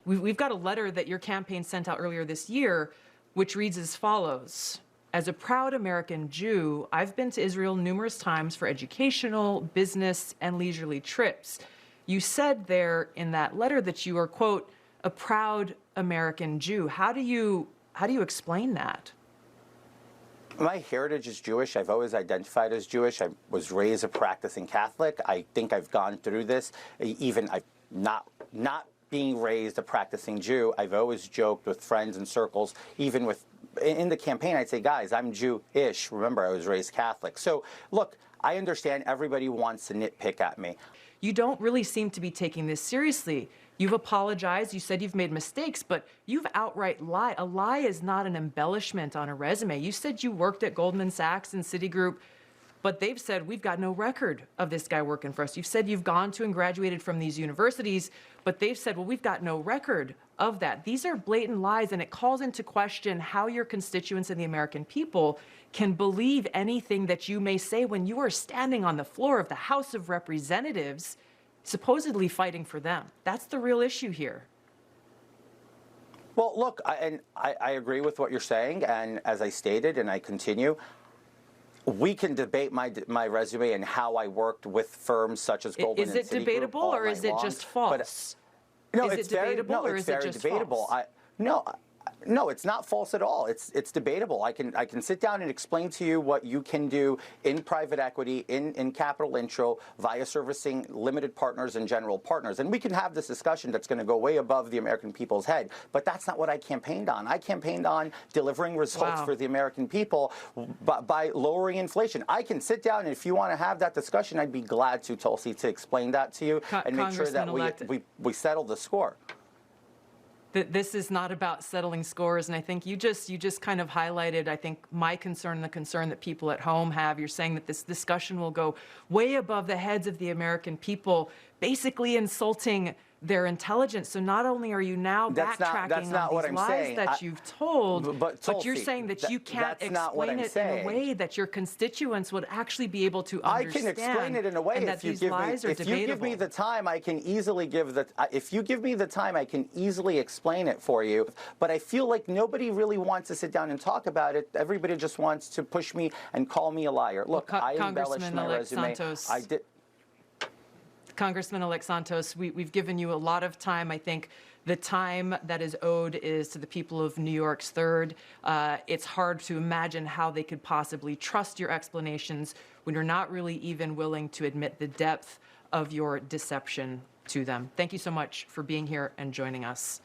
We've got a letter that your campaign sent out earlier this year, which reads as follows. As a proud American Jew, I've been to Israel numerous times for educational, business, and leisurely trips. You said there in that letter that you are, quote, a proud American Jew. How do you explain that? My heritage is Jewish. I've always identified as Jewish. I was raised a practicing Catholic. I think I've gone through this. Even I've not being raised a practicing Jew, I've always joked with friends and circles, even in the campaign, I'd say, guys, I'm Jewish. Remember, I was raised Catholic. So, look, I understand everybody wants to nitpick at me. You don't really seem to be taking this seriously. You've apologized, you said you've made mistakes, but you've outright lied. A lie is not an embellishment on a resume. You said you worked at Goldman Sachs and Citigroup, but they've said, we've got no record of this guy working for us. You've said you've gone to and graduated from these universities, but they've said, well, we've got no record of that. These are blatant lies, and it calls into question how your constituents and the American people can believe anything that you may say when you are standing on the floor of the House of Representatives, supposedly fighting for them. That's the real issue here. Well, look, I agree with what you're saying, and as I stated, and I continue, we can debate my resume and how I worked with firms such as Goldman and Citigroup. Is it debatable, or is it just false? No, is it debatable, or is it just debatable. False? No, it's not false at all. It's debatable. I can sit down and explain to you what you can do in private equity, in capital intro, via servicing limited partners and general partners. And we can have this discussion that's going to go way above the American people's head. But that's not what I campaigned on. I campaigned on delivering results for the American people by lowering inflation. I can sit down, and if you want to have that discussion, I'd be glad to, Tulsi, to explain that to you and make sure that we settle the score. This is not about settling scores, and I think you just kind of highlighted, I think, my concern and the concern that people at home have. You're saying that this discussion will go way above the heads of the American people, basically insulting their intelligence. So not only are you now backtracking on these lies that you've told, but you're saying that you can't explain it in a way that your constituents would actually be able to understand. I can explain it in a way if you give me the time, I can easily if you give me the time, I can easily explain it for you. But I feel like nobody really wants to sit down and talk about it. Everybody just wants to push me and call me a liar. Look, I embellished my resume. Santos. I did. Congressman-elect Santos, we've given you a lot of time. I think the time that is owed is to the people of New York's 3rd. It's hard to imagine how they could possibly trust your explanations when you're not really even willing to admit the depth of your deception to them. Thank you so much for being here and joining us.